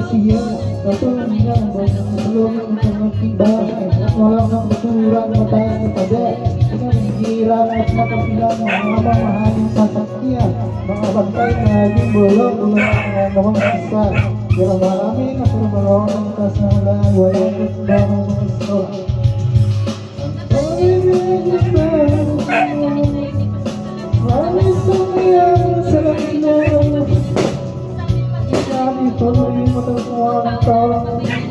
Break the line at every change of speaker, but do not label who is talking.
siya katulungnya belum mengakibat at walang nagtuturan mataas na pada pinangigiran at makapilang mga mahaling sasakyan mga bantay na naging bulong mga isa pero marami na purbalong ng kasalan walang isbang mga iso maraming sumiyang sa lakinan tuloy mo ng mga tao